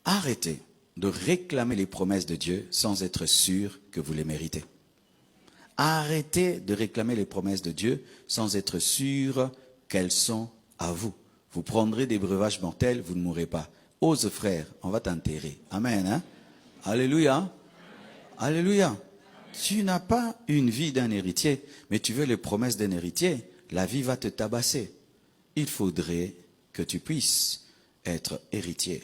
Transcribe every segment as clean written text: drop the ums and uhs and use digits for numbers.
Arrêtez de réclamer les promesses de Dieu sans être sûr que vous les méritez. Arrêtez de réclamer les promesses de Dieu sans être sûr qu'elles sont à vous. Vous prendrez des breuvages mortels, vous ne mourrez pas. Ose frère, on va t'enterrer. Amen. Hein? Alléluia. Alléluia. Tu n'as pas une vie d'un héritier, mais tu veux les promesses d'un héritier. La vie va te tabasser. Il faudrait que tu puisses être héritier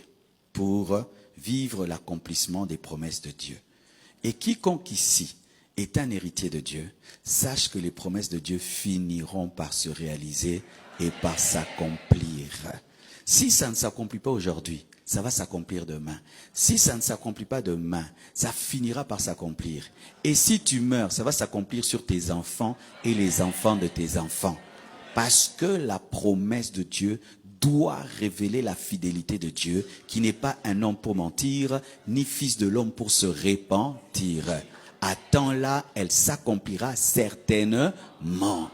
pour vivre l'accomplissement des promesses de Dieu. Et quiconque ici est un héritier de Dieu, sache que les promesses de Dieu finiront par se réaliser et par s'accomplir. Si ça ne s'accomplit pas aujourd'hui, ça va s'accomplir demain. Si ça ne s'accomplit pas demain, ça finira par s'accomplir. Et si tu meurs, ça va s'accomplir sur tes enfants et les enfants de tes enfants. Parce que la promesse de Dieu doit révéler la fidélité de Dieu, qui n'est pas un homme pour mentir, ni fils de l'homme pour se repentir. À temps-là, elle s'accomplira certainement.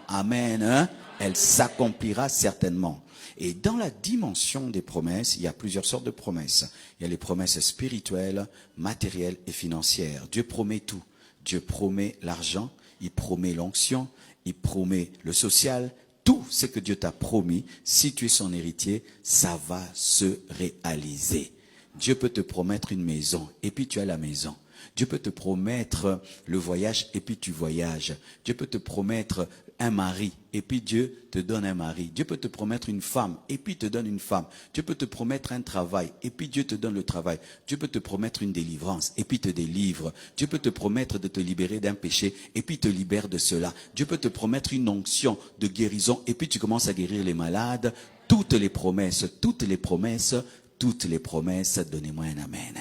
Amen. Elle s'accomplira certainement. Et dans la dimension des promesses, il y a plusieurs sortes de promesses. Il y a les promesses spirituelles, matérielles et financières. Dieu promet tout. Dieu promet l'argent, il promet l'onction, il promet le social. Tout ce que Dieu t'a promis, si tu es son héritier, ça va se réaliser. Dieu peut te promettre une maison et puis tu as la maison. Dieu peut te promettre le voyage et puis tu voyages. Dieu peut te promettre un mari et puis Dieu te donne un mari. Dieu peut te promettre une femme et puis te donne une femme. Dieu peut te promettre un travail et puis Dieu te donne le travail. Dieu peut te promettre une délivrance et puis te délivre. Dieu peut te promettre de te libérer d'un péché et puis te libère de cela. Dieu peut te promettre une onction de guérison et puis tu commences à guérir les malades. Toutes les promesses, toutes les promesses, toutes les promesses. Donnez-moi un amen.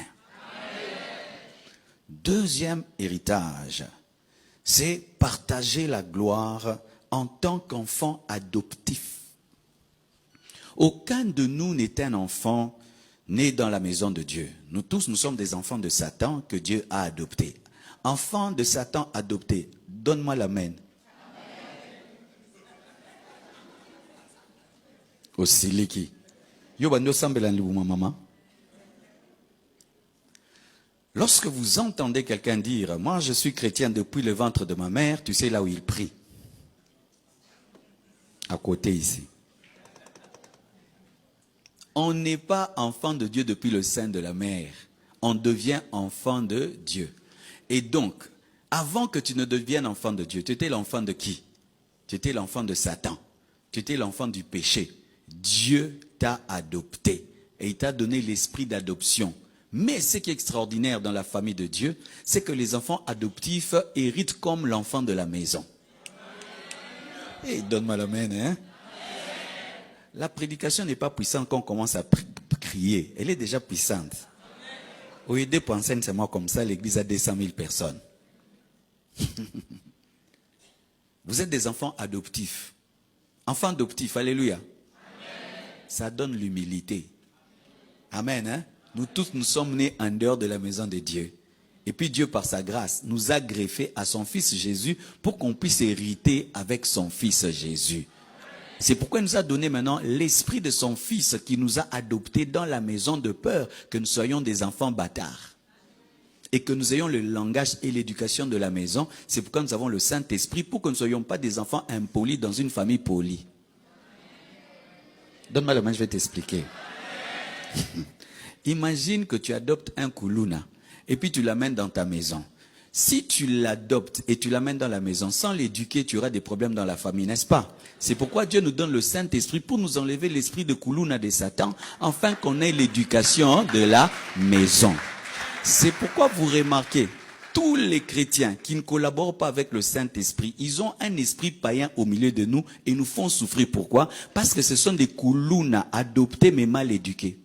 Deuxième héritage, c'est partager la gloire en tant qu'enfant adoptif. Aucun de nous n'est un enfant né dans la maison de Dieu. Nous tous, nous sommes des enfants de Satan que Dieu a adoptés. Enfants de Satan adoptés, donne-moi l'amen. Osiliki. Yo bando sambela nluuma maman. Lorsque vous entendez quelqu'un dire « Moi, je suis chrétien depuis le ventre de ma mère », tu sais là où il prie. À côté ici. On n'est pas enfant de Dieu depuis le sein de la mère. On devient enfant de Dieu. Et donc, avant que tu ne deviennes enfant de Dieu, tu étais l'enfant de qui? Tu étais l'enfant de Satan. Tu étais l'enfant du péché. Dieu t'a adopté. Et il t'a donné l'esprit d'adoption. Mais ce qui est extraordinaire dans la famille de Dieu, c'est que les enfants adoptifs héritent comme l'enfant de la maison. Et donne-moi l'amen, hein? La prédication n'est pas puissante quand on commence à crier. Elle est déjà puissante. Au lieu de penser seulement comme ça, l'église a 200 000 personnes. Vous êtes des enfants adoptifs. Enfants adoptifs, alléluia. Amen. Ça donne l'humilité. Amen, hein? Nous tous, nous sommes nés en dehors de la maison de Dieu. Et puis Dieu, par sa grâce, nous a greffés à son Fils Jésus pour qu'on puisse hériter avec son Fils Jésus. C'est pourquoi il nous a donné maintenant l'esprit de son Fils qui nous a adoptés dans la maison de peur que nous soyons des enfants bâtards. Et que nous ayons le langage et l'éducation de la maison. C'est pourquoi nous avons le Saint-Esprit pour que nous ne soyons pas des enfants impolis dans une famille polie. Donne-moi la main, je vais t'expliquer. Imagine que tu adoptes un koulouna et puis tu l'amènes dans ta maison. Si tu l'adoptes et tu l'amènes dans la maison, sans l'éduquer, tu auras des problèmes dans la famille, n'est-ce pas? C'est pourquoi Dieu nous donne le Saint-Esprit pour nous enlever l'esprit de koulouna de Satan, afin qu'on ait l'éducation de la maison. C'est pourquoi vous remarquez, tous les chrétiens qui ne collaborent pas avec le Saint-Esprit, ils ont un esprit païen au milieu de nous et nous font souffrir. Pourquoi? Parce que ce sont des koulounas adoptés mais mal éduqués.